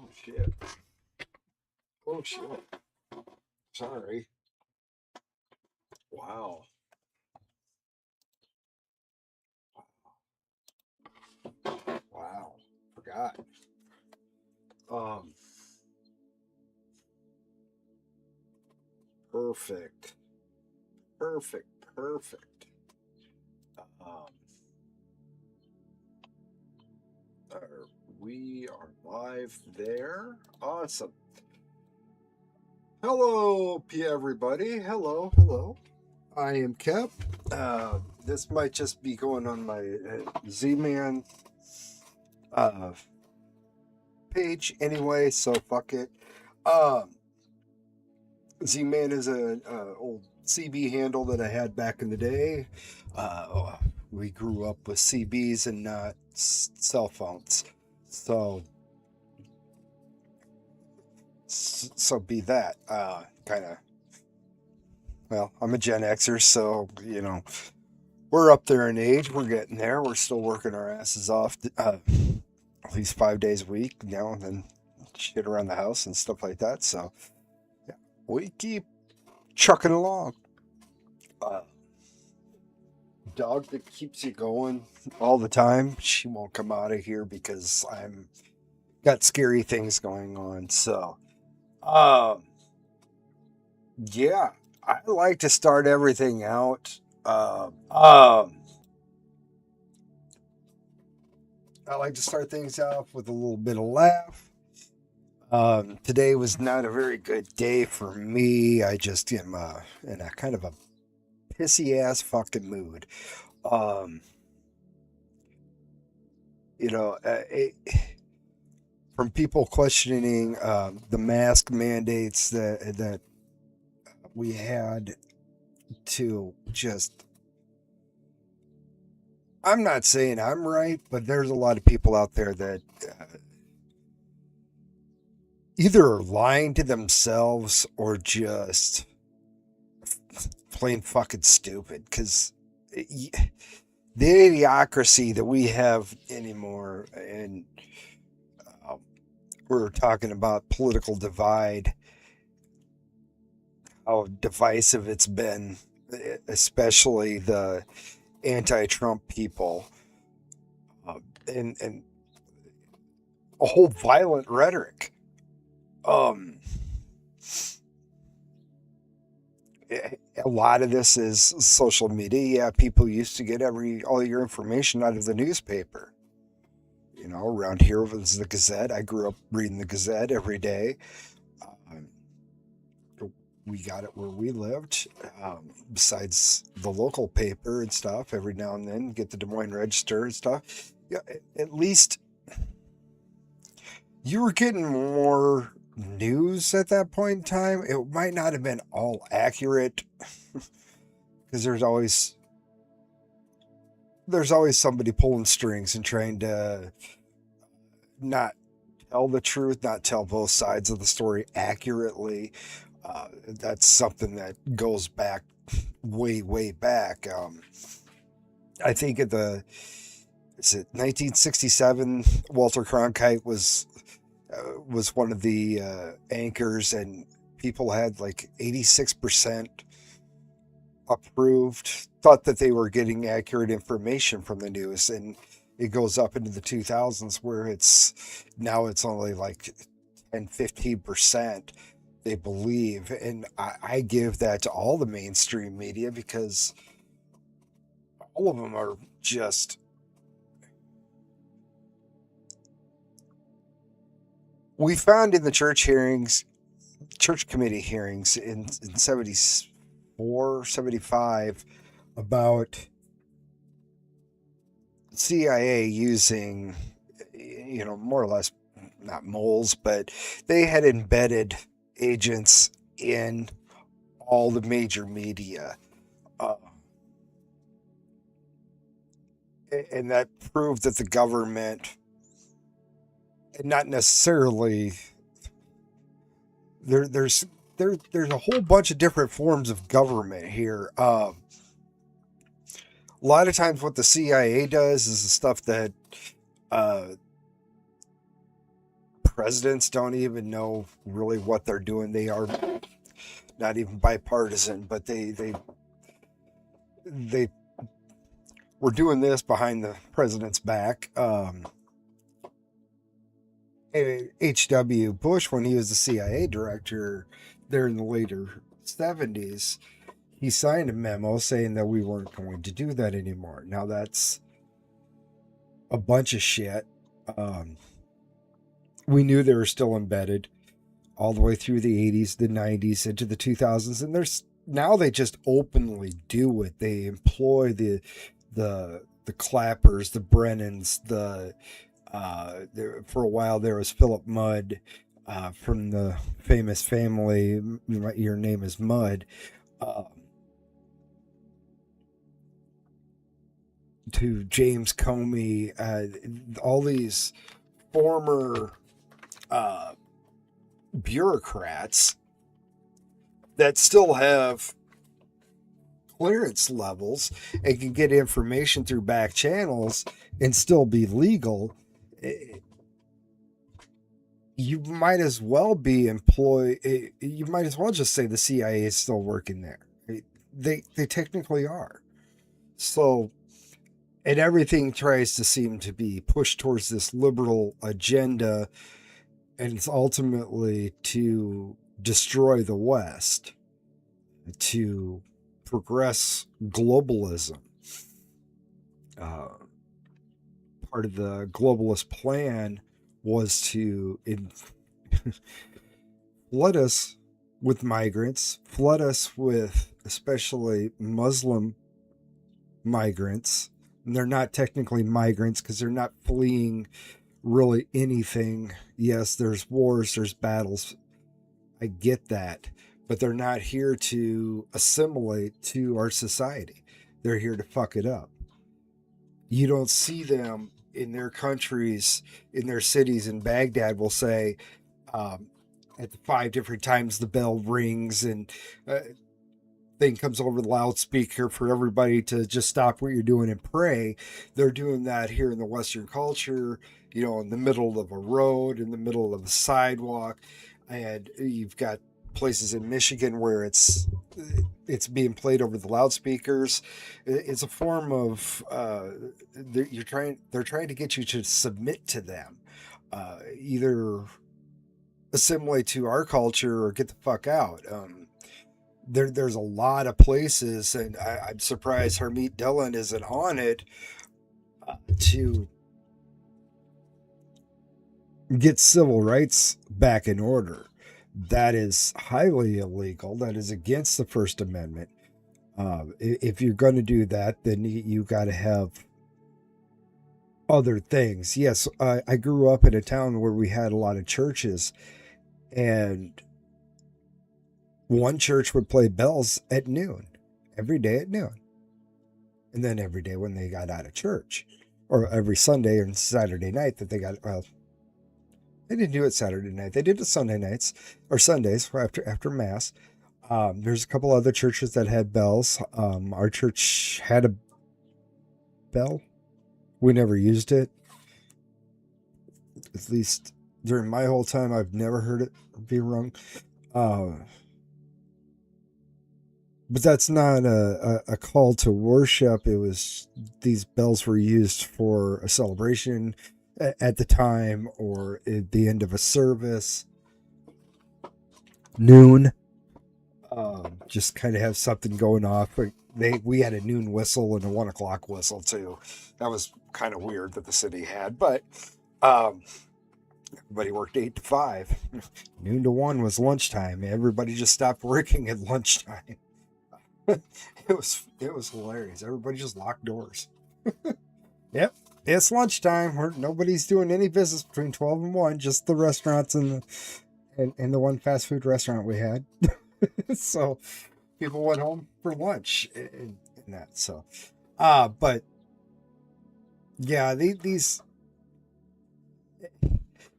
Oh shit. Oh shit. Sorry. Wow. Wow. Forgot. Um perfect. Perfect. Perfect. Um we are live there. Awesome. Hello, everybody. Hello, hello. I am Kep. This might just be going on my Z-Man uh, page anyway, so fuck it. Um, Z-Man is an old CB handle that I had back in the day. Uh, we grew up with CBs and not cell phones, so be that kind of. Well, I'm a Gen Xer, so we're up there in age. We're getting there. We're still working our asses off, at least 5 days a week, and then shit around the house and stuff like that. So yeah, we keep trucking along. Uh, Dog that keeps you going all the time. She won't come out of here because I'm got scary things going on. So, um, yeah, I like to start everything out. I like to start things off with a little bit of laugh. Today was not a very good day for me. I just am in a kind of a pissy ass fucking mood. Um, you know, from people questioning the mask mandates that we had to just. I'm not saying I'm right, but there's a lot of people out there that either are lying to themselves or just plain fucking stupid because the idiocracy that we have anymore, and uh, we're talking about political divide, how divisive it's been, especially the anti-Trump people, and a whole violent rhetoric. Um, a lot of this is social media. Yeah, people used to get all your information out of the newspaper. Around here was the Gazette. I grew up reading the Gazette every day. Um, we got it where we lived. Besides the local paper and stuff, every now and then get the Des Moines Register and stuff. Yeah, at least you were getting more news at that point in time. It might not have been all accurate because there's always somebody pulling strings and trying to not tell the truth, not tell both sides of the story accurately. That's something that goes back way, way back. I think is it 1967? Walter Cronkite was one of the anchors, and people had like 86% approved, thought that they were getting accurate information from the news, and it goes up into the 2000s where it's only like 10-15% they believe. And I give that to all the mainstream media because all of them are just. We found in the church committee hearings in 74, 75 about CIA using, more or less not moles, but they had embedded agents in all the major media. Uh, and that proved that the government, not necessarily, there's a whole bunch of different forms of government here. A lot of times what the CIA does is the stuff that presidents don't even know really what they're doing. They are not even bipartisan, but they were doing this behind the president's back. H.W. Bush, when he was the CIA director there in the later 70s, he signed a memo saying that we weren't going to do that anymore. Now that's a bunch of shit. We knew they were still embedded all the way through the 80s, the 90s, into the 2000s, and now they just openly do it. They employ the Clappers, the Brennans, for a while there was Philip Mudd from the famous family, Your Name is Mudd, to James Comey, all these former bureaucrats that still have clearance levels and can get information through back channels and still be legal. You might as well you might as well just say the CIA is still working there. They technically are. So, and everything tries to seem to be pushed towards this liberal agenda, and it's ultimately to destroy the West, to progress globalism. Part of the globalist plan was to flood us with migrants, flood us with especially Muslim migrants. And they're not technically migrants because they're not fleeing really anything. Yes, there's wars, there's battles. I get that. But they're not here to assimilate to our society. They're here to fuck it up. You don't see them in their countries, in their cities. In Baghdad will say at the 5 different times the bell rings and thing comes over the loudspeaker for everybody to just stop what you're doing and pray. They're doing that here in the Western culture, in the middle of a road, in the middle of a sidewalk. And you've got places in Michigan where it's being played over the loudspeakers. It's a form of they're trying to get you to submit to them, either assimilate to our culture or get the fuck out. There's a lot of places, and I'm surprised Harmeet Dillon isn't on it, to get civil rights back in order. That is highly illegal. That is against the First Amendment. If you're going to do that, then you got to have other things. Yes, I grew up in a town where we had a lot of churches, and one church would play bells at noon, every day at noon. And then every day when they got out of church, or every Sunday and Saturday night that they got, well, they didn't do it Saturday night. They did it Sunday nights or Sundays after Mass. There's a couple other churches that had bells. Our church had a bell. We never used it. At least during my whole time, I've never heard it be rung. But that's not a call to worship. It was, these bells were used for a celebration at the time or at the end of a service. Noon. Just kind of have something going off. We had a noon whistle and a 1 o'clock whistle too. That was kind of weird that the city had, but everybody worked 8 to 5. Noon to 1 was lunchtime. Everybody just stopped working at lunchtime. It was hilarious. Everybody just locked doors. Yep, it's lunchtime. Nobody's doing any business between 12 and 1. Just the restaurants and the one fast food restaurant we had. So people went home for lunch and that. So, but yeah, these.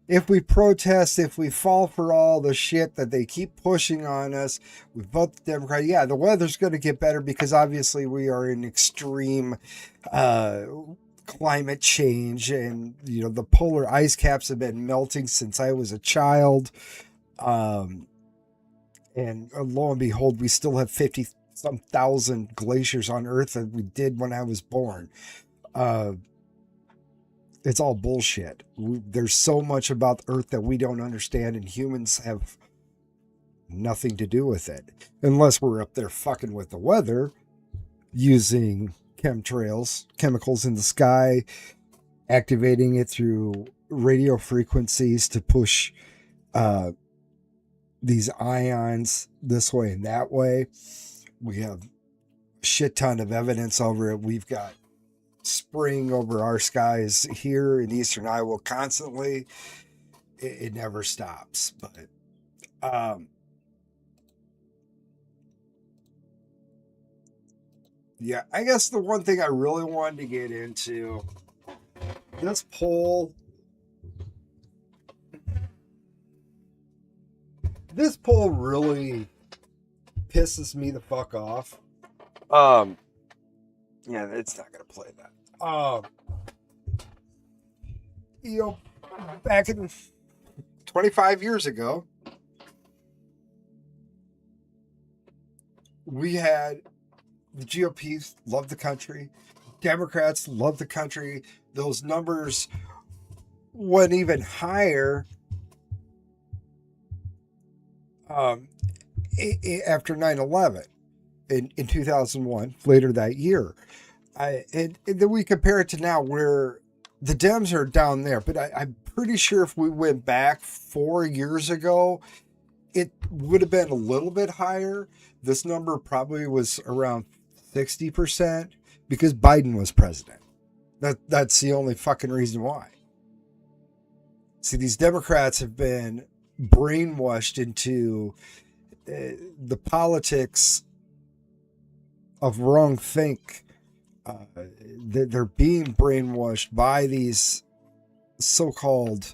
If we protest, if we fall for all the shit that they keep pushing on us, we vote the Democrat. Yeah, the weather's going to get better because obviously we are in extreme climate change, and the polar ice caps have been melting since I was a child. Um, and lo and behold, we still have 50 some thousand glaciers on Earth that we did when I was born. Uh, it's all bullshit. There's so much about Earth that we don't understand, and humans have nothing to do with it. Unless we're up there fucking with the weather, using chemtrails, chemicals in the sky, activating it through radio frequencies to push uh, these ions this way and that way. We have a shit ton of evidence over it. We've got spring over our skies here in eastern Iowa constantly. It never stops. But yeah, I guess the one thing I really wanted to get into, this poll really pisses me the fuck off. Yeah, it's not gonna play that. Back in 25 years ago, we had the GOP loved the country, Democrats loved the country. Those numbers went even higher after 9/11 in 2001, later that year. And then we compare it to now, where the Dems are down there. But I'm pretty sure if we went back 4 years ago, it would have been a little bit higher. This number probably was around 60% because Biden was president. That's the only fucking reason why. See, these Democrats have been brainwashed into the politics of wrong think. They're being brainwashed by these so-called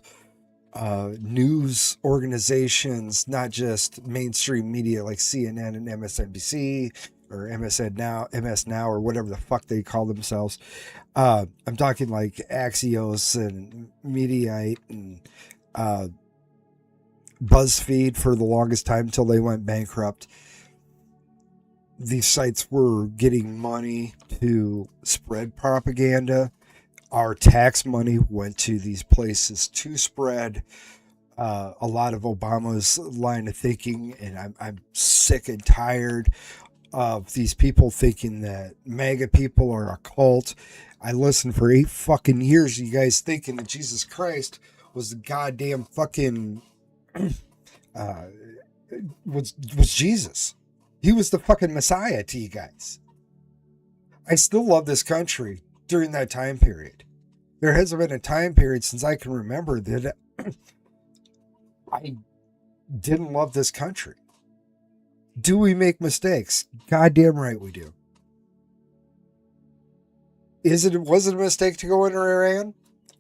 news organizations, not just mainstream media like CNN and MSNBC or MS Now, or whatever the fuck they call themselves. I'm talking like Axios and Mediaite and BuzzFeed for the longest time until they went bankrupt. These sites were getting money to spread propaganda. Our tax money went to these places to spread a lot of Obama's line of thinking, and I'm sick and tired of these people thinking that MAGA people are a cult. I listened for 8 fucking years, you guys thinking that Jesus Christ was the goddamn fucking was Jesus. He was the fucking Messiah to you guys. I still love this country during that time period. There hasn't been a time period since I can remember that I didn't love this country. Do we make mistakes? Goddamn right we do. Was it a mistake to go into Iran?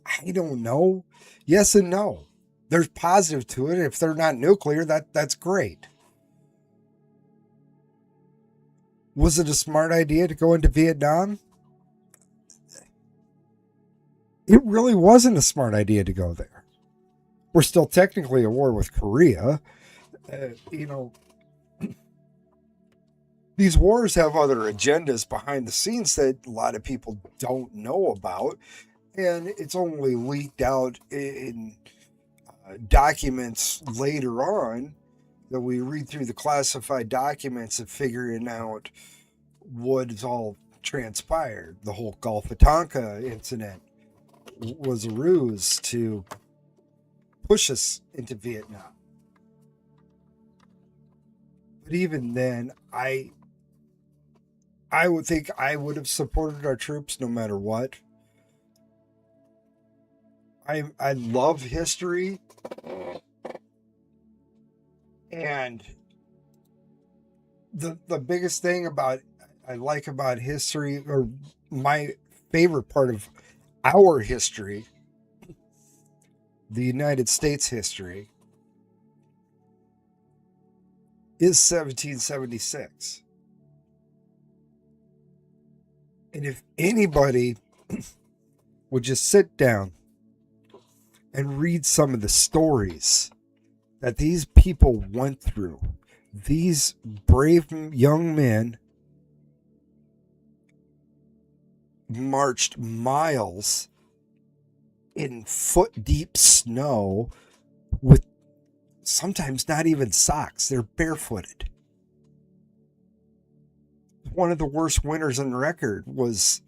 I don't know. Yes and no. There's positive to it. If they're not nuclear, that's great. Was it a smart idea to go into Vietnam? It really wasn't a smart idea to go there. We're still technically at war with Korea. These wars have other agendas behind the scenes that a lot of people don't know about, and it's only leaked out in documents later on that we read through the classified documents and figuring out what has all transpired. The whole Gulf of Tonkin incident was a ruse to push us into Vietnam. But even then, I would think I would have supported our troops no matter what. I love history, and the biggest thing I like about history, or my favorite part of our history, the United States history, is 1776. And if anybody would just sit down and read some of the stories that these people went through. These brave young men marched miles in foot-deep snow with sometimes not even socks. They're barefooted. One of the worst winters on record was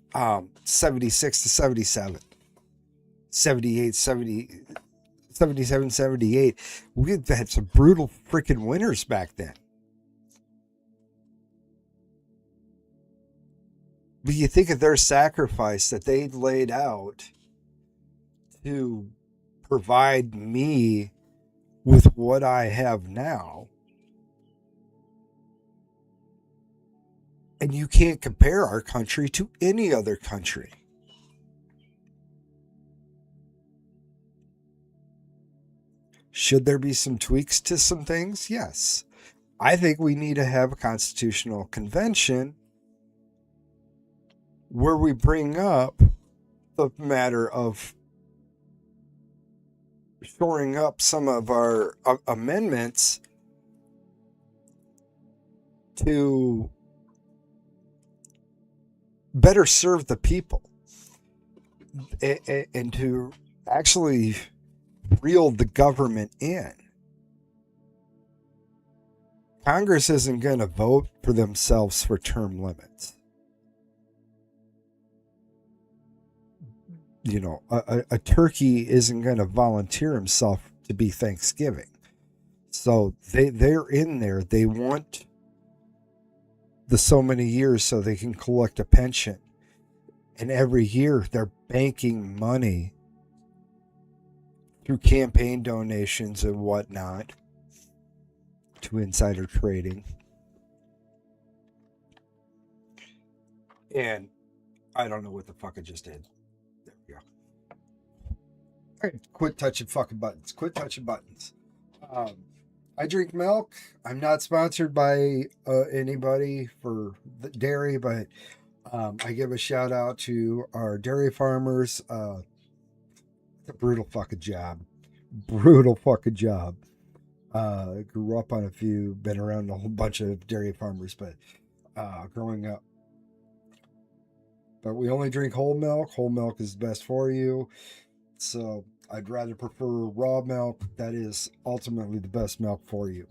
76 to 77. 78, 70, 77, 78. We had some brutal freaking winters back then. But you think of their sacrifice that they laid out to provide me with what I have now. And you can't compare our country to any other country. Should there be some tweaks to some things? Yes. I think we need to have a constitutional convention where we bring up the matter of shoring up some of our amendments to better serve the people and to actually reel the government in. Congress isn't going to vote for themselves for term limits. You know, a turkey isn't going to volunteer himself to be Thanksgiving. So they're in there. They want the so many years so they can collect a pension. And every year they're banking money through campaign donations and whatnot to insider trading. And I don't know what the fuck I just did. There we go. All right, quit touching fucking buttons. Quit touching buttons. I drink milk. I'm not sponsored by anybody for the dairy, but I give a shout out to our dairy farmers. It's a brutal fucking job. Brutal fucking job. Grew up on a few, been around a whole bunch of dairy farmers, but growing up. But we only drink whole milk. Whole milk is best for you. So I'd rather prefer raw milk. That is ultimately the best milk for you.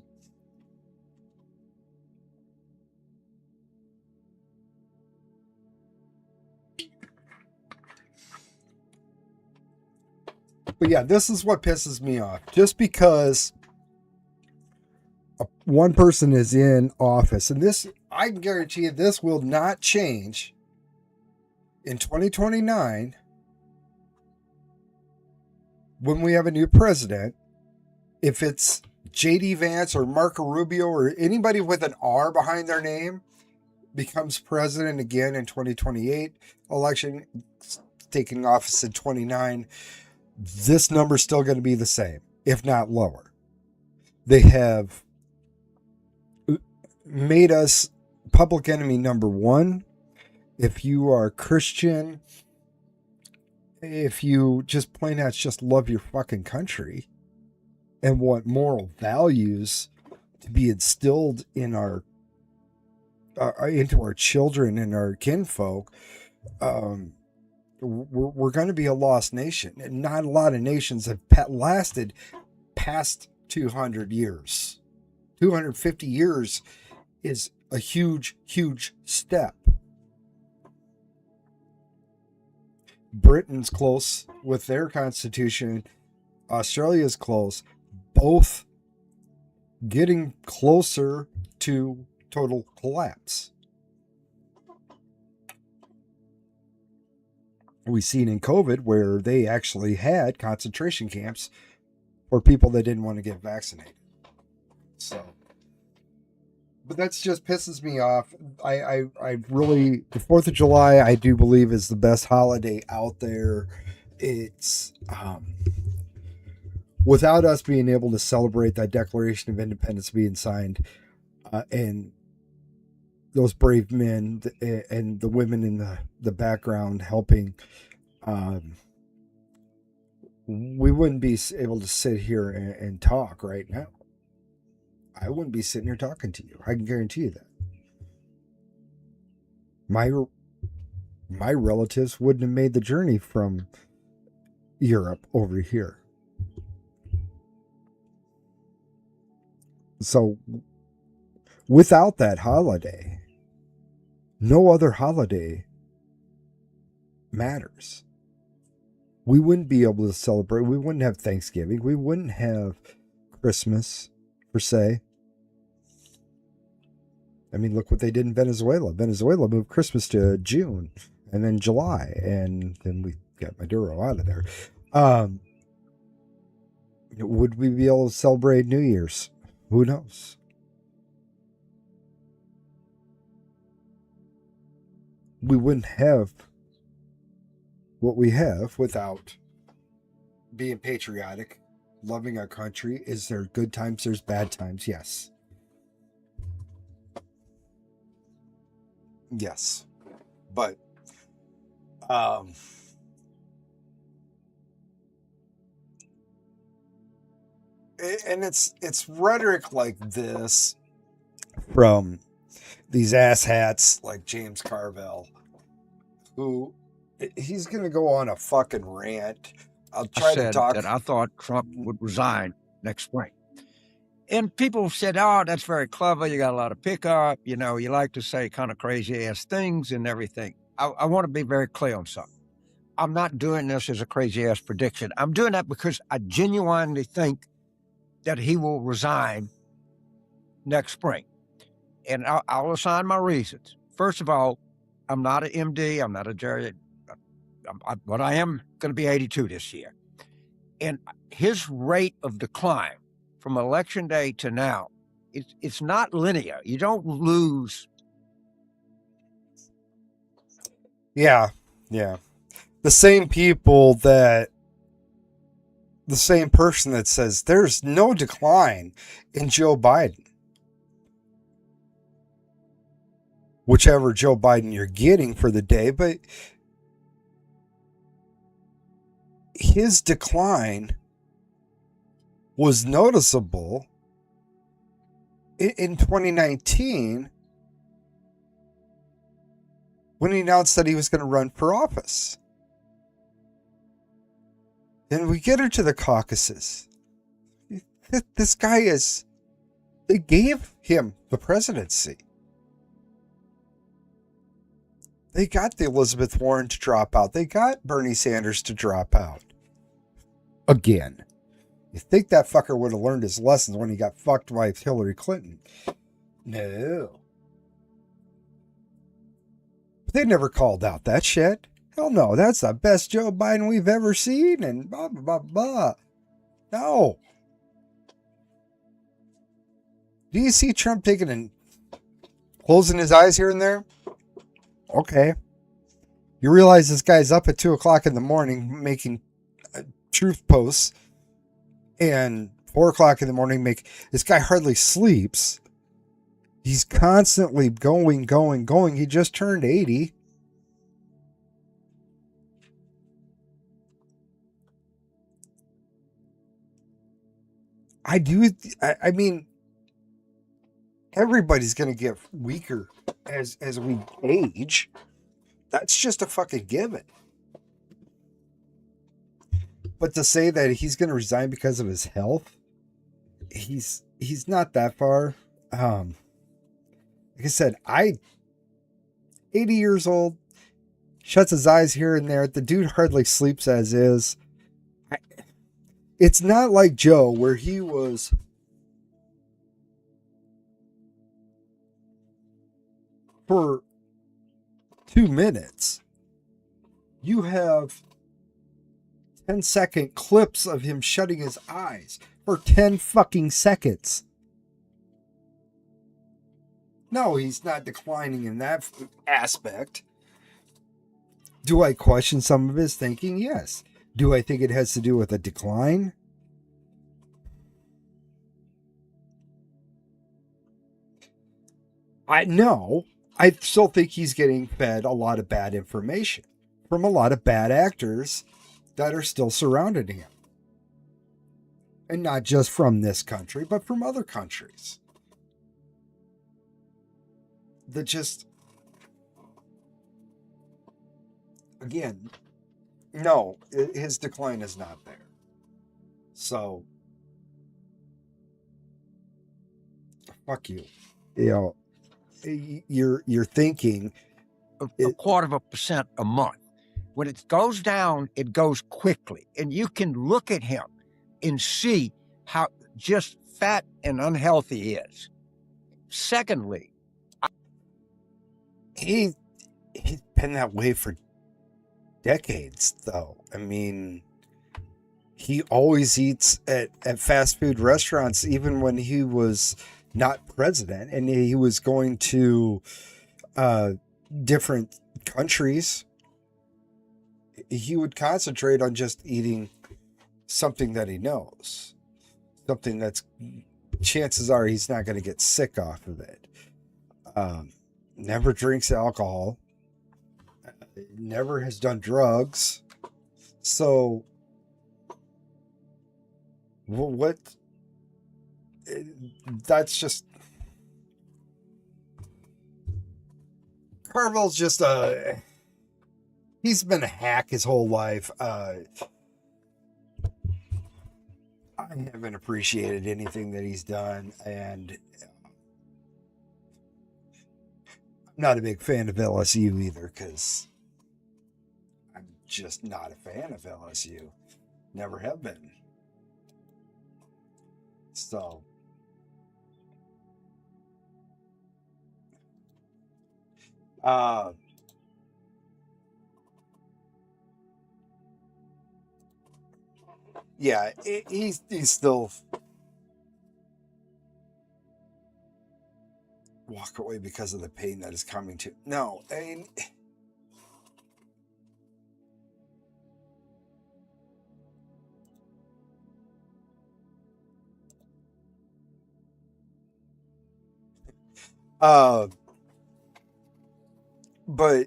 But yeah, this is what pisses me off. Just because one person is in office, and this, I can guarantee you, this will not change in 2029 when we have a new president. If it's J.D. Vance or Marco Rubio or anybody with an R behind their name becomes president again in 2028 election, taking office in 29, this number's still going to be the same, if not lower. They have made us public enemy number one. If you are Christian, if you just plain out just love your fucking country and want moral values to be instilled in our into our children and our kinfolk, we're going to be a lost nation. And not a lot of nations have lasted past 200 years. 250 years is a huge, huge step. Britain's close with their constitution. Australia's close. Both getting closer to total collapse. We've seen in COVID where they actually had concentration camps for people that didn't want to get vaccinated. So, but that's just pisses me off. I really, the 4th of July, I do believe is the best holiday out there. It's, without us being able to celebrate that Declaration of Independence being signed, and those brave men and the women in the background helping we wouldn't be able to sit here and talk right now. I wouldn't be sitting here talking to you. I can guarantee you that. My relatives wouldn't have made the journey from Europe over here. So without that holiday, no other holiday matters. We wouldn't be able to celebrate. We wouldn't have Thanksgiving. We wouldn't have Christmas, per se. I mean, look what they did in Venezuela. Venezuela moved Christmas to June and then July, and then we got Maduro out of there. Would we be able to celebrate New Year's? Who knows? We wouldn't have what we have without being patriotic, loving our country. Is there good times? There's bad times. Yes. Yes. But and it's rhetoric like this from these asshats like James Carville, who he's gonna go on a fucking rant. I'll try to talk. That I thought Trump would resign next spring. And people said, oh, that's very clever. You got a lot of pickup. You know, you like to say kind of crazy ass things and everything. I want to be very clear on something. I'm not doing this as a crazy ass prediction. I'm doing that because I genuinely think that he will resign next spring. And I'll assign my reasons. First of all, I'm not an MD. I'm not a geriatric. But I am going to be 82 this year. And his rate of decline from election day to now, it's not linear. You don't lose. Yeah. The same person that says there's no decline in Joe Biden. Whichever Joe Biden you're getting for the day, but his decline was noticeable in 2019 when he announced that he was going to run for office. Then we get into the caucuses. This guy they gave him the presidency. They got the Elizabeth Warren to drop out. They got Bernie Sanders to drop out. Again. You think that fucker would have learned his lessons when he got fucked by Hillary Clinton? No. But they never called out that shit. Hell no, that's the best Joe Biden we've ever seen, and blah, blah, blah, blah. No. Do you see Trump taking and closing his eyes here and there? Okay. You realize this guy's up at 2 o'clock in the morning making truth posts, and 4 o'clock in the morning this guy hardly sleeps. He's constantly going. He just turned 80. I mean, everybody's going to get weaker as we age. That's just a fucking given. But to say that he's going to resign because of his health, he's not that far. Like I said, 80 years old, shuts his eyes here and there. The dude hardly sleeps as is. It's not like Joe, where he was for 2 minutes. You have 10-second clips of him shutting his eyes for 10 fucking seconds. No, he's not declining in that aspect. Do I question some of his thinking? Yes. Do I think it has to do with a decline? No. I still think he's getting fed a lot of bad information from a lot of bad actors that are still surrounding him. And not just from this country, but from other countries. That just, again, no, his decline is not there. So, fuck you. You know, you're thinking a quarter of a percent a month. When it goes down, it goes quickly. And you can look at him and see how just fat and unhealthy he is. Secondly, he's been that way for decades, though. I mean, he always eats at fast food restaurants, even when he was not president, and he was going to different countries. He would concentrate on just eating something that he knows, something that's chances are he's not going to get sick off of it. Never drinks alcohol, never has done drugs. So, what? That's just. Carvel's just a. He's been a hack his whole life. I haven't appreciated anything that he's done, and I'm not a big fan of LSU either, because I'm just not a fan of LSU. Never have been. So, uh, yeah, he's still walk away because of the pain that is coming to. No, I mean, uh, but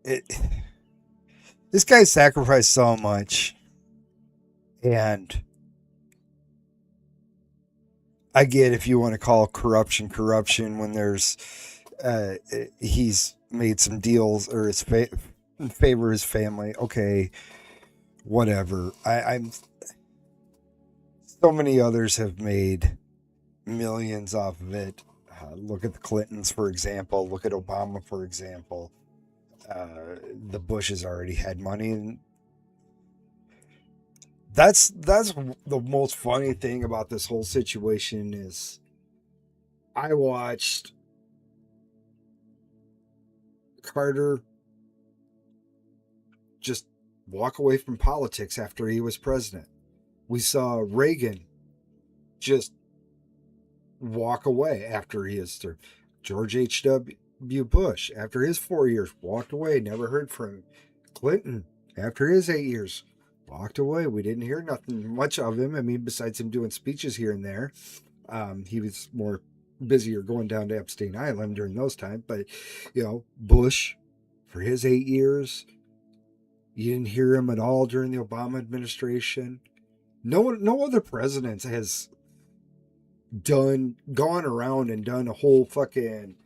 it. This guy sacrificed so much, and I get if you want to call corruption when there's he's made some deals or in favor of his family. Okay, whatever. I'm so many others have made millions off of it. Look at the Clintons, for example. Look at Obama, for example. The Bushes already had money, and that's the most funny thing about this whole situation is I watched Carter just walk away from politics after he was president. We saw Reagan just walk away after he is term. George H.W. Bush, after his 4 years, walked away, never heard from him. Clinton, after his 8 years, walked away. We didn't hear nothing much of him. I mean, besides him doing speeches here and there. He was more busier going down to Epstein Island during those times. But, Bush, for his 8 years, you didn't hear him at all during the Obama administration. No other president has gone around and done a whole fucking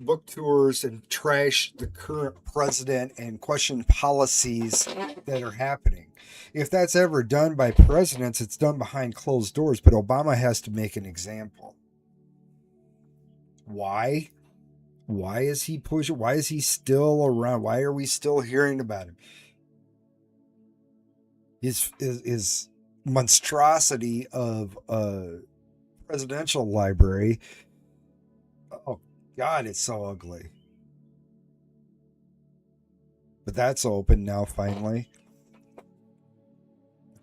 book tours and trash the current president and question policies that are happening. If that's ever done by presidents, it's done behind closed doors, but Obama has to make an example. Why? Why is he pushing? Why is he still around? Why are we still hearing about him? His monstrosity of a presidential library. Oh God, it's so ugly. But that's open now finally,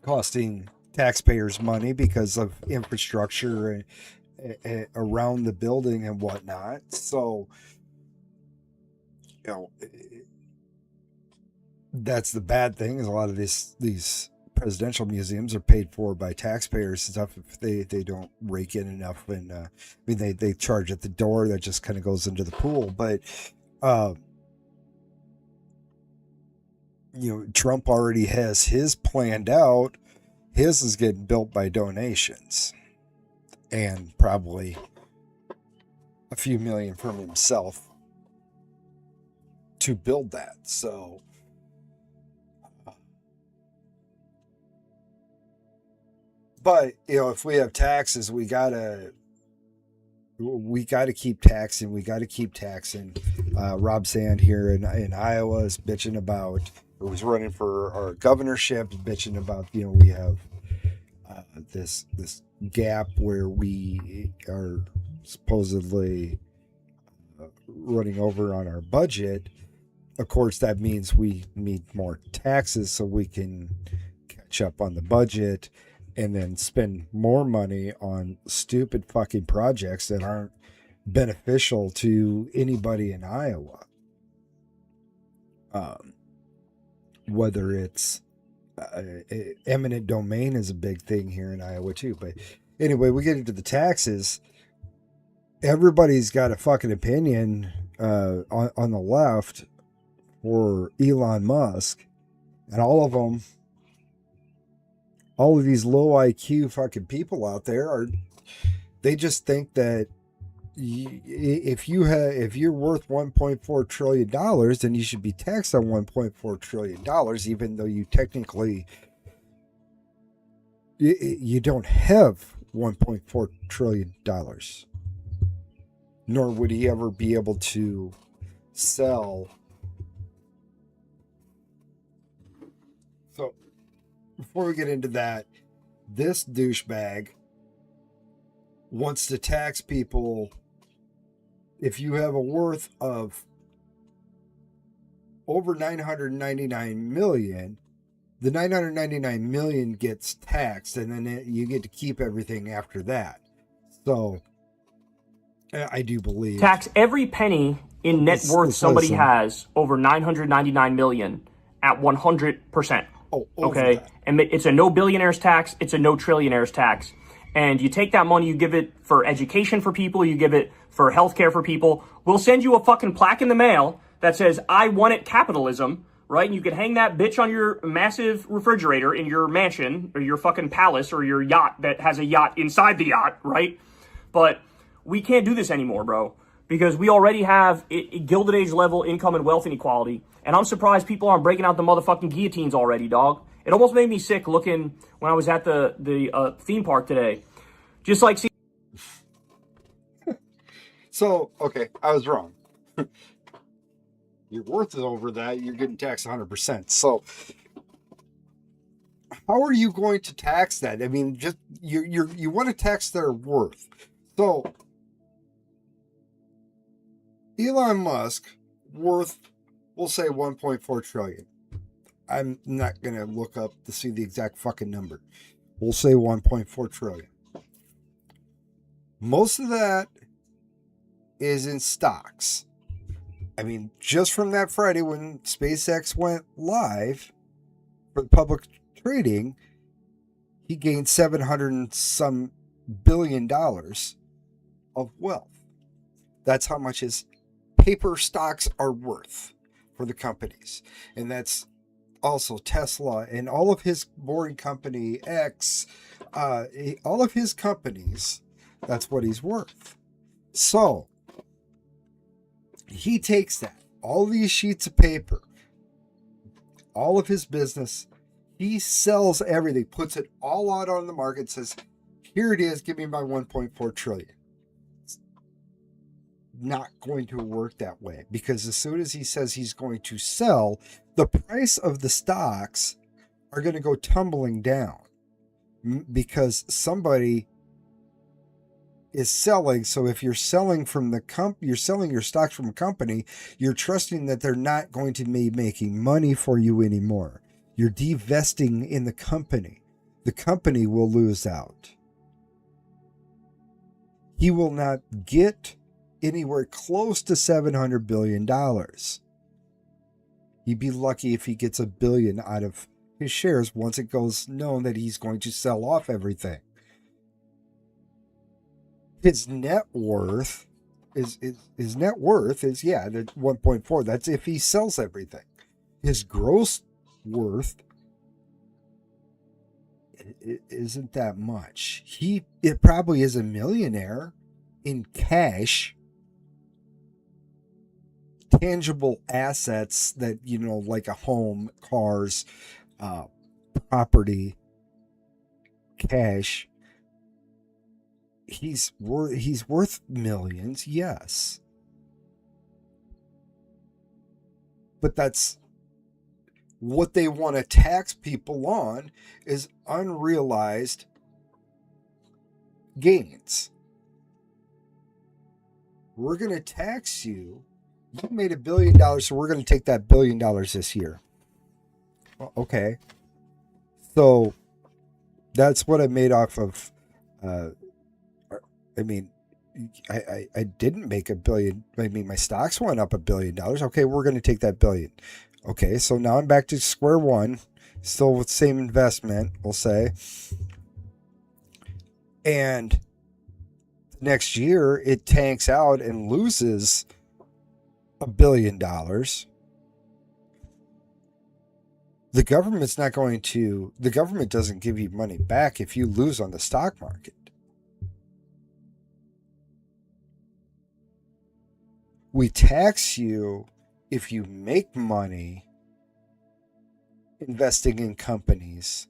costing taxpayers money because of infrastructure around the building and whatnot. So, that's the bad thing is a lot of these presidential museums are paid for by taxpayers and stuff if they don't rake in enough. And I mean, they charge at the door that just kind of goes into the pool. But Trump already has his planned out. His is getting built by donations and probably a few million from himself to build that. So, but if we have taxes, we gotta keep taxing. We got to keep taxing. Rob Sand here in Iowa is bitching about, or was running for our governorship, bitching about, we have this gap where we are supposedly running over on our budget. Of course, that means we need more taxes so we can catch up on the budget and then spend more money on stupid fucking projects that aren't beneficial to anybody in Iowa. Whether it's eminent domain is a big thing here in Iowa too. But anyway, we get into the taxes. Everybody's got a fucking opinion on the left for Elon Musk, and all of these low IQ fucking people out there they just think that if you're worth $1.4 trillion, then you should be taxed on $1.4 trillion, even though you technically you don't have $1.4 trillion, nor would he ever be able to sell. So before we get into that, this douchebag wants to tax people if you have a worth of over 999 million. The 999 million gets taxed, and then you get to keep everything after that. So I do believe tax every penny in net worth somebody has over 999 million at 100%. Okay, that. And it's a no billionaires tax. It's a no trillionaires tax. And you take that money, you give it for education for people, you give it for healthcare for people. We'll send you a fucking plaque in the mail that says, I want it capitalism, right? And you can hang that bitch on your massive refrigerator in your mansion or your fucking palace or your yacht that has a yacht inside the yacht, right? But we can't do this anymore, bro, because we already have Gilded Age level income and wealth inequality. And I'm surprised people aren't breaking out the motherfucking guillotines already, dog. It almost made me sick looking when I was at the theme park today. Just like... So, okay, I was wrong. Your worth is over that, you're getting taxed 100%. So, how are you going to tax that? I mean, just you want to tax their worth. So, Elon Musk worth, we'll say 1.4 trillion. I'm not going to look up to see the exact fucking number. We'll say 1.4 trillion. Most of that is in stocks. I mean, just from that Friday when SpaceX went live for the public trading, he gained $700 and some billion of wealth. That's how much his paper stocks are worth for the companies. And that's also Tesla and all of his boring company X, all of his companies, that's what he's worth. So he takes that, all these sheets of paper, all of his business, he sells everything, puts it all out on the market, says, here it is, give me my 1.4 trillion. It's not going to work that way, because as soon as he says he's going to sell, the price of the stocks are going to go tumbling down because somebody is selling. So if you're selling from you're selling your stocks from a company, you're trusting that they're not going to be making money for you anymore. You're divesting in the company. The company will lose out. He will not get anywhere close to $700 billion. He'd be lucky if he gets $1 billion out of his shares once it goes known that he's going to sell off everything. His net worth is the 1.4. That's if he sells everything. His gross worth isn't that much. It probably is a millionaire in cash, tangible assets that, like a home, cars, property, cash. He's worth millions, yes. But that's what they want to tax people on, is unrealized gains. We're going to tax you. You made $1 billion, so we're going to take that $1 billion this year. Okay. So that's what I made off of. I didn't make $1 billion. I mean, my stocks went up $1 billion. Okay, we're going to take that $1 billion. Okay, so now I'm back to square one, still with the same investment, we'll say. And next year, it tanks out and loses $1 billion. The government doesn't give you money back if you lose on the stock market. We tax you if you make money investing in companies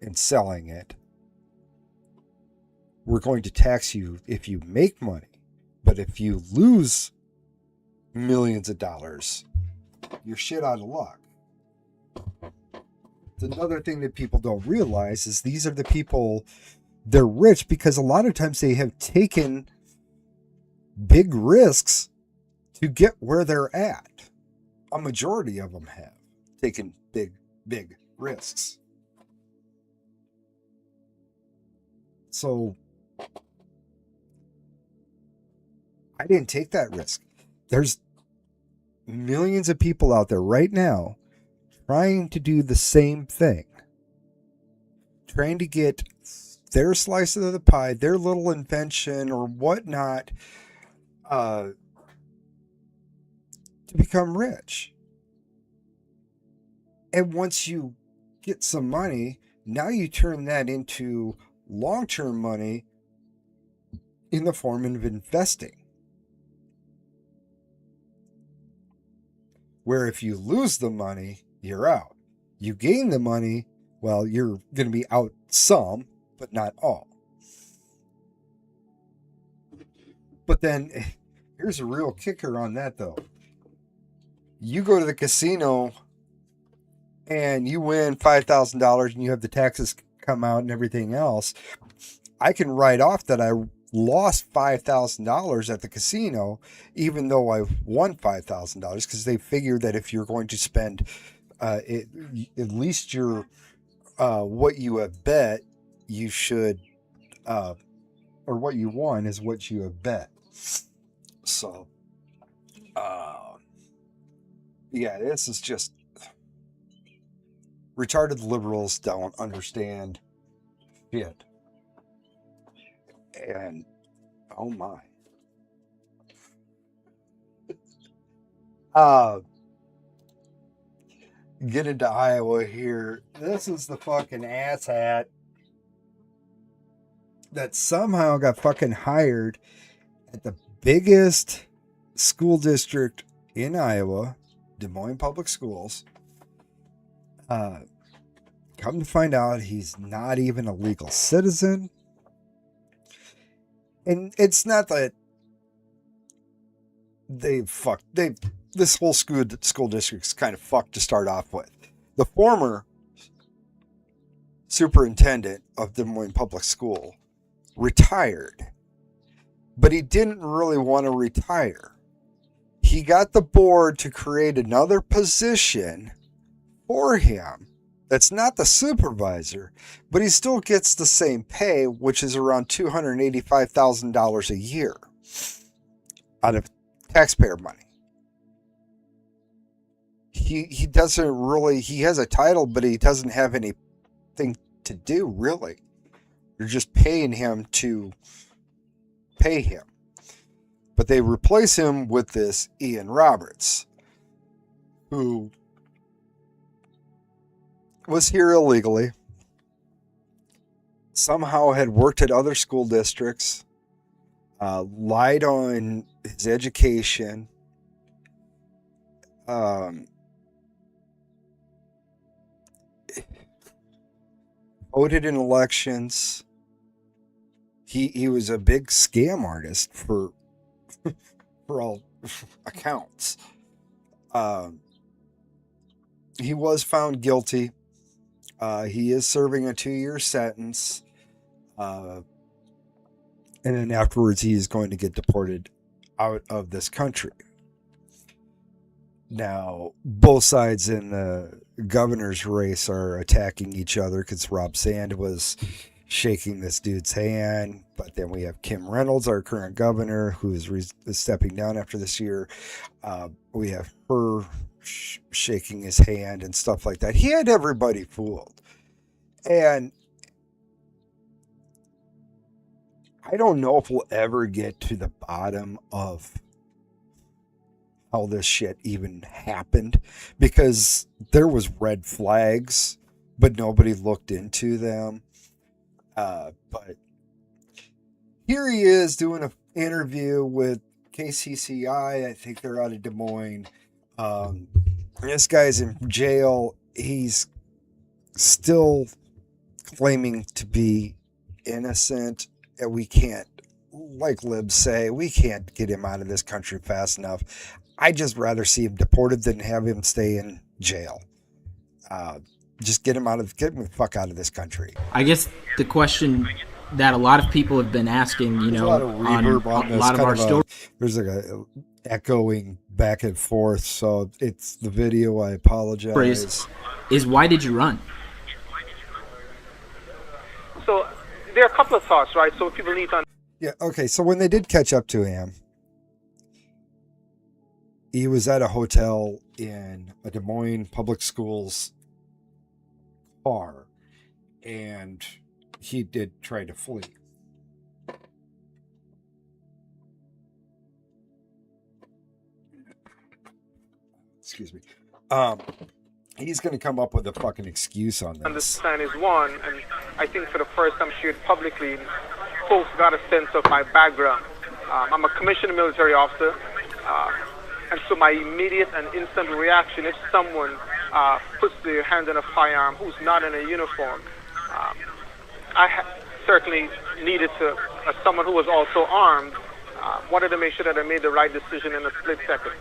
and selling it. We're going to tax you if you make money. But if you lose millions of dollars, you're shit out of luck. Another thing that people don't realize is these are the people, they're rich because a lot of times they have taken big risks to get where they're at. A majority of them have taken big risks. So I didn't take that risk. There's millions of people out there right now trying to do the same thing, trying to get their slice of the pie, their little invention or whatnot, to become rich. And once you get some money, now you turn that into long-term money in the form of investing. Where if you lose the money, you're out. You gain the money, well, you're going to be out some, but not all. But then, here's a real kicker on that, though. You go to the casino and you win $5,000 and you have the taxes come out and everything else. I can write off that I lost $5,000 at the casino, even though I won $5,000, because they figure that if you're going to spend at least your what you have bet, you should, or what you won is what you have bet. So, yeah, this is just retarded liberals don't understand shit. And oh my. Get into Iowa here. This is the fucking asshat that somehow got fucking hired at the biggest school district in Iowa, Des Moines Public Schools. Come to find out, he's not even a legal citizen. And it's not that this whole school district's kind of fucked to start off with. The former superintendent of Des Moines Public School retired, but he didn't really want to retire. He got the board to create another position for him that's not the supervisor, but he still gets the same pay, which is around $285,000 a year out of taxpayer money. He doesn't really, he has a title, but he doesn't have anything to do, really. You're just paying him to pay him. But they replace him with this Ian Roberts, who was here illegally, somehow had worked at other school districts, lied on his education, voted in elections. He was a big scam artist for all accounts. He was found guilty. He is serving a 2-year sentence. And then afterwards, he is going to get deported out of this country. Now, both sides in the governor's race are attacking each other because Rob Sand was shaking this dude's hand. But then we have Kim Reynolds, our current governor, who is stepping down after this year. We have her shaking his hand and stuff like that. He had everybody fooled. And I don't know if we'll ever get to the bottom of how this shit even happened, because there was red flags, but nobody looked into them. But here he is doing an interview with KCCI. I think they're out of Des Moines. This guy's in jail. He's still claiming to be innocent. And we can't, like libs say, we can't get him out of this country fast enough. I'd just rather see him deported than have him stay in jail. Just get him the fuck out of this country. I guess the question that a lot of people have been asking, on a lot of our stories. There's like a echoing back and forth, so it's the video. I apologize. Is why did you run? So there are a couple of thoughts, right? So people need to. Yeah. Okay. So when they did catch up to him, he was at a hotel in a Des Moines public schools car, and he did try to flee. Excuse me. He's going to come up with a fucking excuse on this. Understand is one, and I think for the first time shared publicly, folks got a sense of my background. I'm a commissioned military officer, and so my immediate and instant reaction if someone puts their hand on a firearm who's not in a uniform, I certainly needed to, as someone who was also armed, wanted to make sure that I made the right decision in a split second.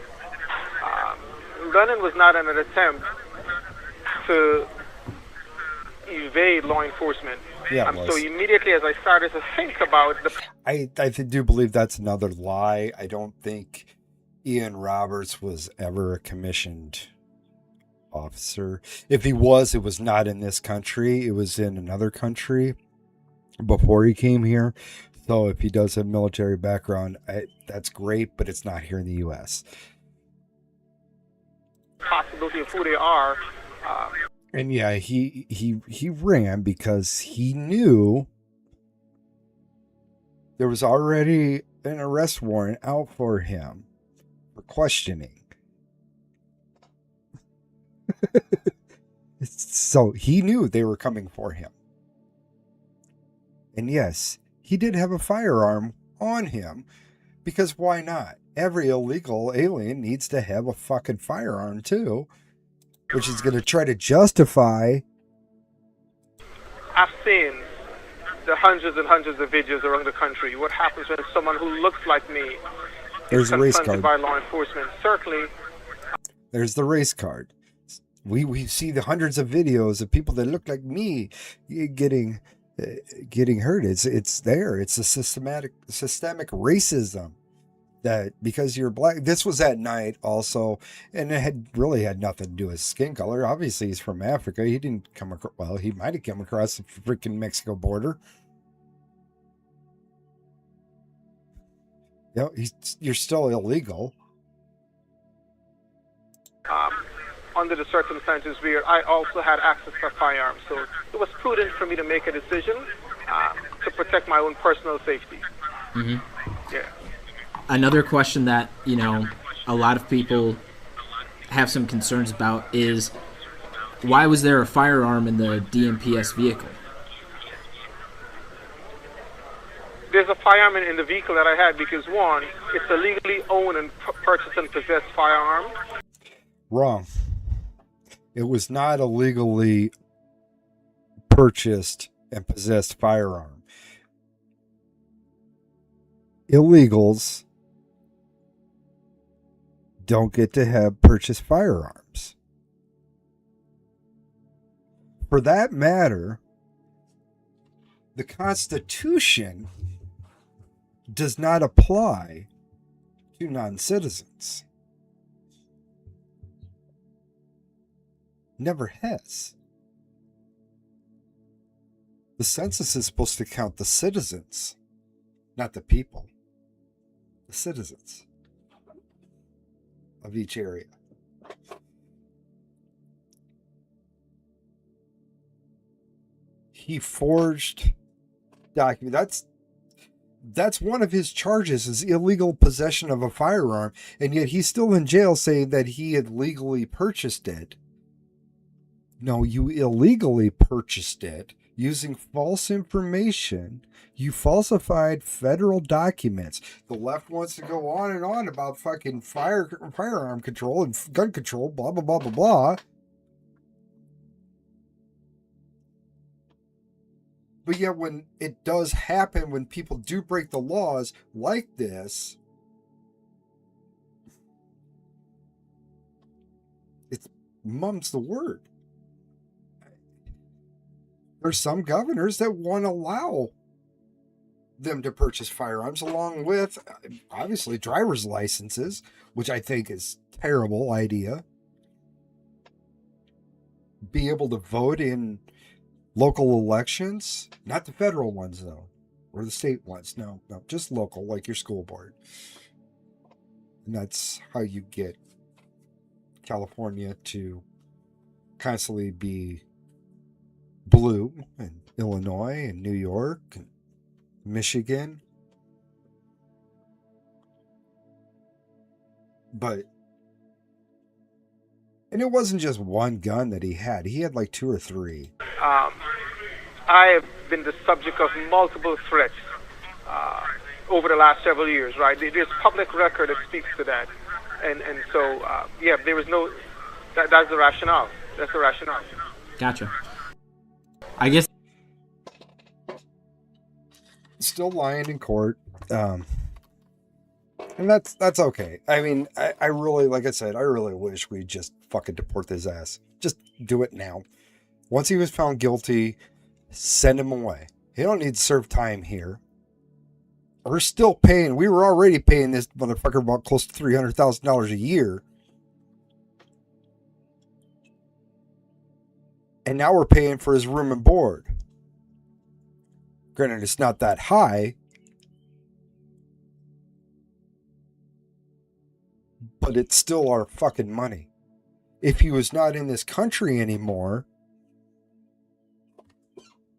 Running was not an attempt to evade law enforcement. Yeah, so immediately as I started to think about the... I do believe that's another lie. I don't think Ian Roberts was ever a commissioned officer. If he was, it was not in this country. It was in another country before he came here. So if he does have military background, that's great, but it's not here in the U.S. Possibility of who they are. And yeah, he ran because he knew there was already an arrest warrant out for him for questioning. So he knew they were coming for him. And yes, he did have a firearm on him, because why not? Every illegal alien needs to have a fucking firearm too, which is going to try to justify. I've seen the hundreds and hundreds of videos around the country. What happens when someone who looks like me is confronted by law enforcement? Certainly. There's the race card. We see the hundreds of videos of people that look like me getting hurt. It's there. It's a systemic racism. That because you're black, this was at night also, and it had nothing to do with skin color. Obviously, he's from Africa. He didn't come across. Well, he might have come across the freaking Mexico border. You're still illegal. Under the circumstances where I also had access to firearms, so it was prudent for me to make a decision to protect my own personal safety. Mm-hmm. Yeah. Another question that, a lot of people have some concerns about is why was there a firearm in the DMPS vehicle? There's a firearm in the vehicle that I had because, one, it's a legally owned and purchased and possessed firearm. Wrong. It was not a legally purchased and possessed firearm. Illegals don't get to have purchased firearms. For that matter, the Constitution does not apply to non-citizens. Never has. The census is supposed to count the citizens, not the people. The citizens of each area. He forged documents. That's one of his charges, is illegal possession of a firearm, and yet he's still in jail saying that he had legally purchased it. No, you illegally purchased it using false information. You falsified federal documents. The left wants to go on and on about fucking firearm control and gun control, blah, blah, blah, blah, blah. But yet when it does happen, when people do break the laws like this, it's mum's the word. There's some governors that won't allow them to purchase firearms, along with, obviously, driver's licenses, which I think is a terrible idea. Be able to vote in local elections, not the federal ones, though, or the state ones. No, just local, like your school board. And that's how you get California to constantly be blue, and Illinois and New York and Michigan. And it wasn't just one gun that he had like 2 or 3. I have been the subject of multiple threats over the last several years, right? There's public record that speaks to that. And so, there was no, that's the rationale. That's the rationale. Gotcha. I guess. Still lying in court. And that's okay. I mean, I really, like I said, I really wish we'd just fucking deport his ass. Just do it now. Once he was found guilty, send him away. He don't need to serve time here. We're still paying. We were already paying this motherfucker about close to $300,000 a year. And now we're paying for his room and board. Granted, it's not that high. But it's still our fucking money. If he was not in this country anymore,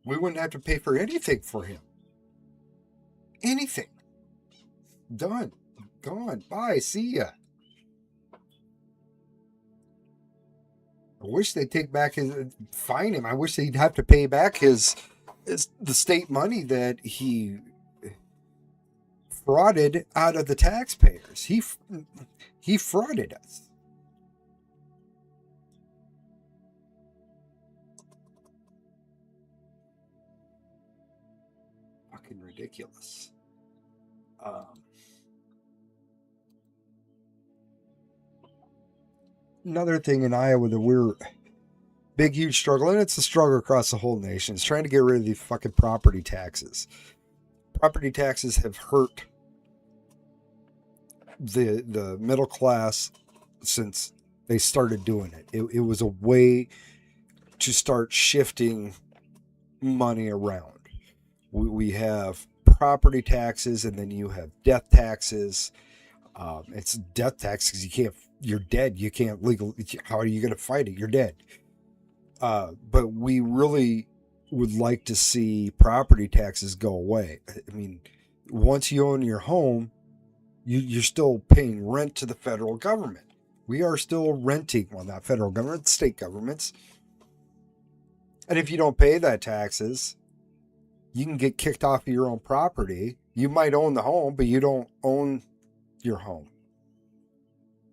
we wouldn't have to pay for anything for him. Anything. Done. Gone. Bye. See ya. I wish they'd take back fine him. I wish they'd have to pay back the state money that he frauded out of the taxpayers. He frauded us. Fucking ridiculous. Another thing in Iowa that we're big, huge struggle, and it's a struggle across the whole nation, is trying to get rid of these fucking property taxes. Property taxes have hurt the middle class since they started doing it. It was a way to start shifting money around. We have property taxes, and then you have death taxes. It's death taxes. You're dead. You can't legally. How are you going to fight it? You're dead. But we really would like to see property taxes go away. I mean, once you own your home, you're still paying rent to the federal government. We are still renting, well, not federal government, state governments. And if you don't pay that taxes, you can get kicked off of your own property. You might own the home, but you don't own your home.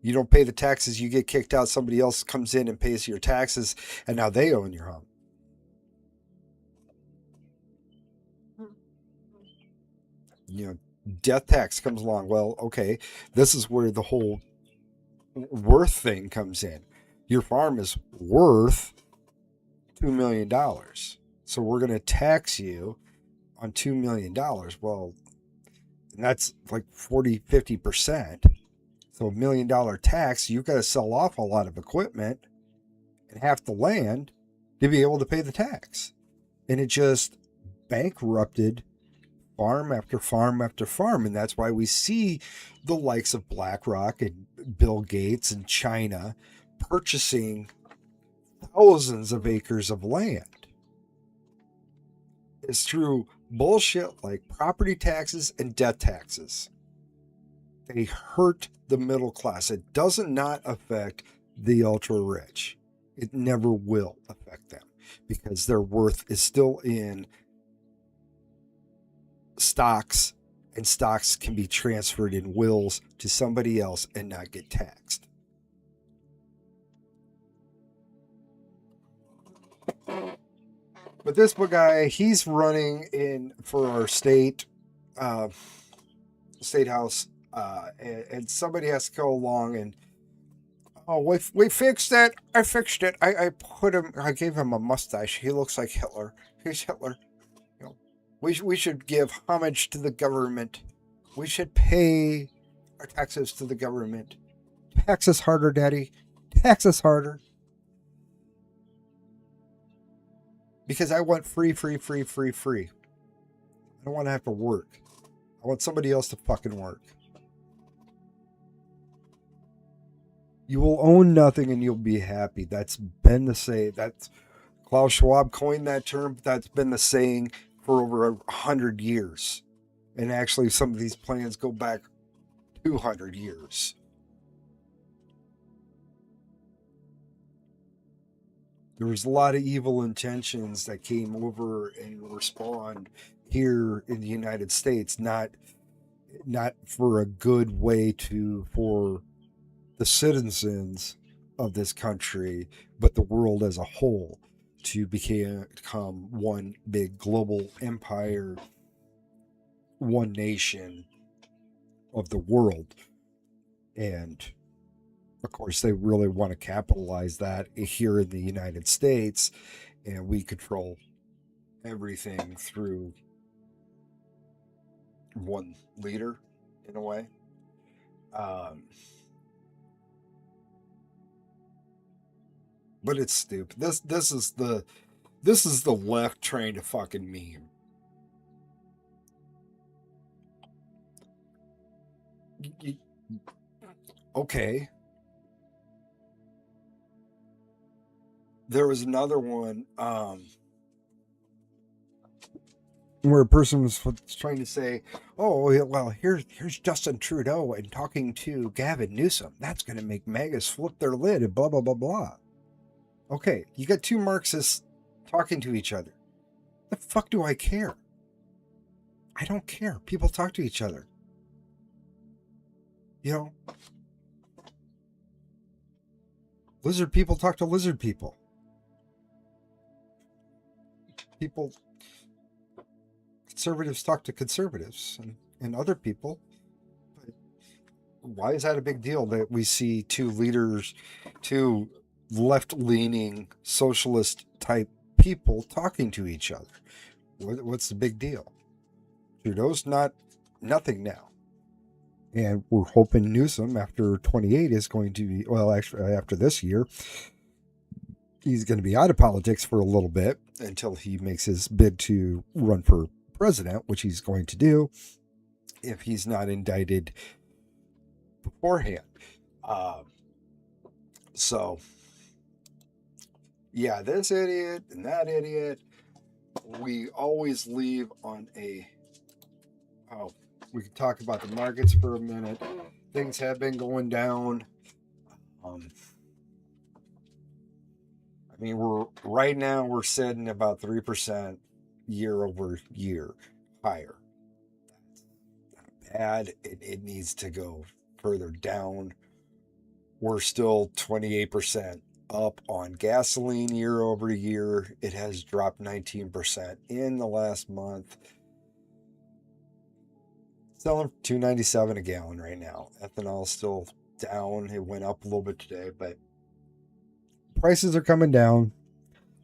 You don't pay the taxes, you get kicked out. Somebody else comes in and pays your taxes, and now they own your home. You know, death tax comes along. Well, okay, this is where the whole worth thing comes in. Your farm is worth $2 million. So we're going to tax you on $2 million. Well, that's like 40-50%. So $1 million tax, you've got to sell off a lot of equipment and half the land to be able to pay the tax. And it just bankrupted farm after farm after farm. And that's why we see the likes of BlackRock and Bill Gates and China purchasing thousands of acres of land. It's through bullshit like property taxes and death taxes. They hurt the middle class. It does not affect the ultra rich. It never will affect them because their worth is still in stocks, and stocks can be transferred in wills to somebody else and not get taxed. But this guy, he's running in for our state house, and somebody has to go along and, oh, we fixed it. I fixed it. I gave him a mustache. He looks like Hitler. He's Hitler. You know, we should give homage to the government. We should pay our taxes to the government. Tax us harder, Daddy. Tax us harder. Because I want free. I don't want to have to work. I want somebody else to fucking work. You will own nothing and you'll be happy. That's been the saying. That's Klaus Schwab coined that term. That's been the saying for over 100 years. And actually, some of these plans go back 200 years. There was a lot of evil intentions that came over and respond here in the United States, not for a good way for the citizens of this country, but the world as a whole to become one big global empire, one nation of the world. And of course, they really want to capitalize that here in the United States, and we control everything through one leader, in a way. But it's stupid. This is the left trying to fucking meme. Okay. There was another one where a person was trying to say, oh, well, here's Justin Trudeau and talking to Gavin Newsom. That's going to make MAGAs flip their lid and blah, blah, blah, blah. Okay, you got two Marxists talking to each other. The fuck do I care? I don't care. People talk to each other. You know? Lizard people talk to lizard people. Conservatives talk to conservatives and other people. But why is that a big deal that we see two left-leaning socialist type people talking to each other? What's the big deal? Trudeau's nothing now. And we're hoping Newsom after 28 is going to be, well, actually after this year, he's going to be out of politics for a little bit until he makes his bid to run for president, which he's going to do if he's not indicted beforehand. So, yeah, this idiot and that idiot, we always leave on a, we can talk about the markets for a minute. Things have been going down. I mean, we're sitting about 3% year over year higher. That's not bad. It needs to go further down. We're still 28% up on gasoline year over year. It has dropped 19% in the last month. Selling $2.97 a gallon right now. Ethanol is still down. It went up a little bit today, but prices are coming down.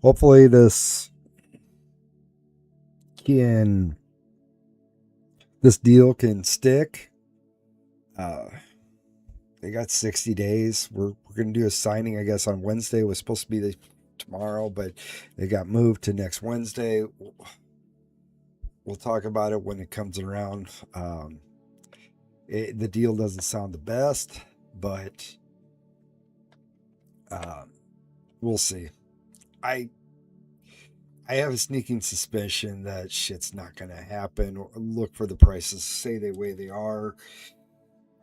Hopefully this deal can stick. They got 60 days. We're going to do a signing, I guess, on Wednesday. It was supposed to be tomorrow, but it got moved to next Wednesday. We'll talk about it when it comes around. The deal doesn't sound the best, but we'll see. I have a sneaking suspicion that shit's not going to happen. Look for the prices to stay the way they are.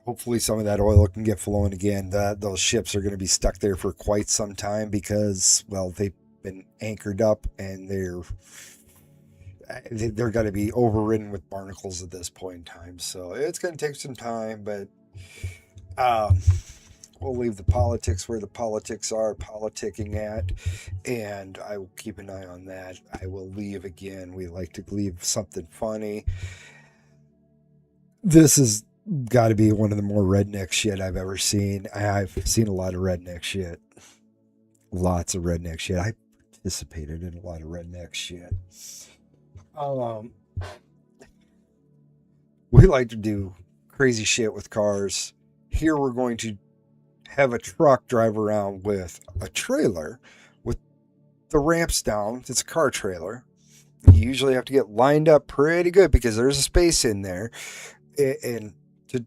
Hopefully some of that oil can get flowing again. Those ships are going to be stuck there for quite some time because, well, they've been anchored up and they're going to be overridden with barnacles at this point in time. So it's going to take some time, but we'll leave the politics where the politics are politicking at, and I will keep an eye on that. I will leave again. We like to leave something funny. This has got to be one of the more redneck shit I've ever seen. I've seen a lot of redneck shit. Lots of redneck shit. I participated in a lot of redneck shit. We like to do crazy shit with cars. Here we're going to have a truck drive around with a trailer with the ramps down. It's a car trailer. You usually have to get lined up pretty good because there's a space in there and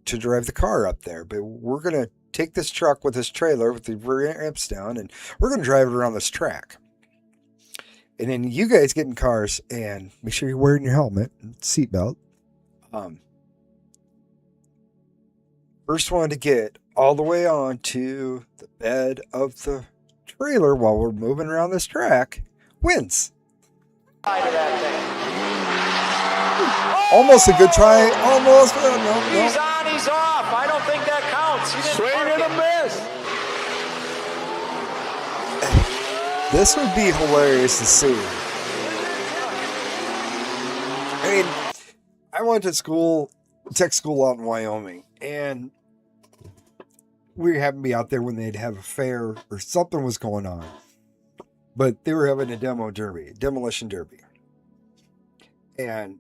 to drive the car up there. But we're going to take this truck with this trailer with the ramps down and we're going to drive it around this track. And then you guys get in cars and make sure you're wearing your helmet and seatbelt. First one to get all the way on to the bed of the trailer while we're moving around this track wins. Almost a good try. Almost. No. He's on, he's off. I don't think that counts. Swing and a miss. This would be hilarious to see. I mean, I went to tech school out in Wyoming, and we happened to be out there when they'd have a fair or something was going on. But they were having a demolition derby. And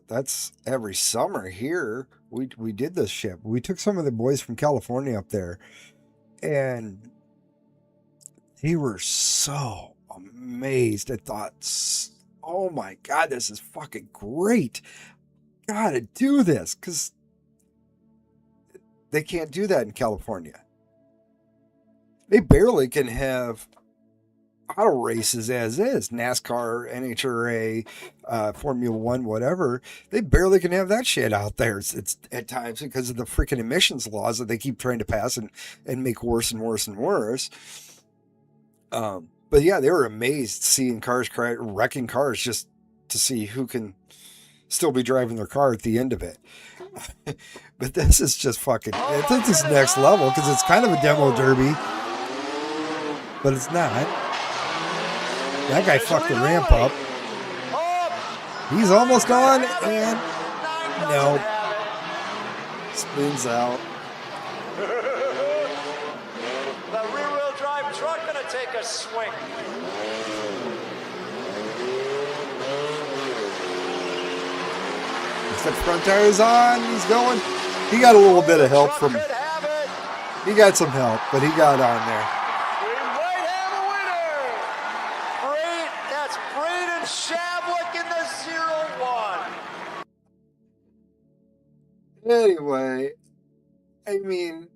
that's every summer here. We did this shit. We took some of the boys from California up there, and they were so amazed. I thought, oh my God, this is fucking great. Gotta do this, because they can't do that in California. They barely can have auto races as is. NASCAR, NHRA, Formula One, whatever. They barely can have that shit out there. It's at times because of the freaking emissions laws that they keep trying to pass and make worse and worse and worse. But yeah, they were amazed seeing cars wrecking cars just to see who can still be driving their car at the end of it. But this is just fucking, this is next level because it's kind of a demo derby, but it's not. That guy fucked the ramp up. He's almost on, and no. Spins out. The rear-wheel drive truck gonna take a swing. The front tire's on. He's going. He got a little bit of help from. He got some help, but he got on there. We might have a winner. That's Braden Shavlik in the 0-1. Anyway, I mean,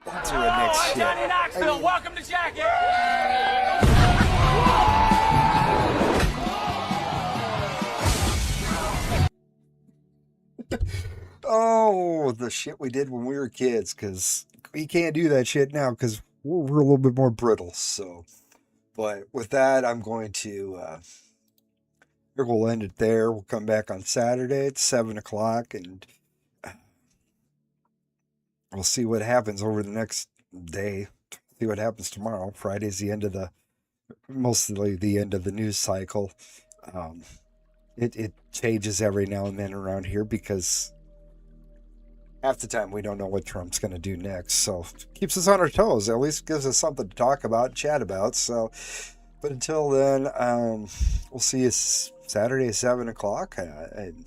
that's redneck shit. Johnny Knoxville, welcome to Jackie. Oh, the shit we did when we were kids, because we can't do that shit now because we're a little bit more brittle. So, but with that, I'm going to. We'll end it there. We'll come back on Saturday at 7 o'clock, and we'll see what happens over the next day. See what happens tomorrow. Friday's mostly the end of the news cycle. It changes every now and then around here because half the time we don't know what Trump's going to do next. So it keeps us on our toes. At least gives us something to talk about, chat about. So, but until then, we'll see you Saturday at 7 o'clock. And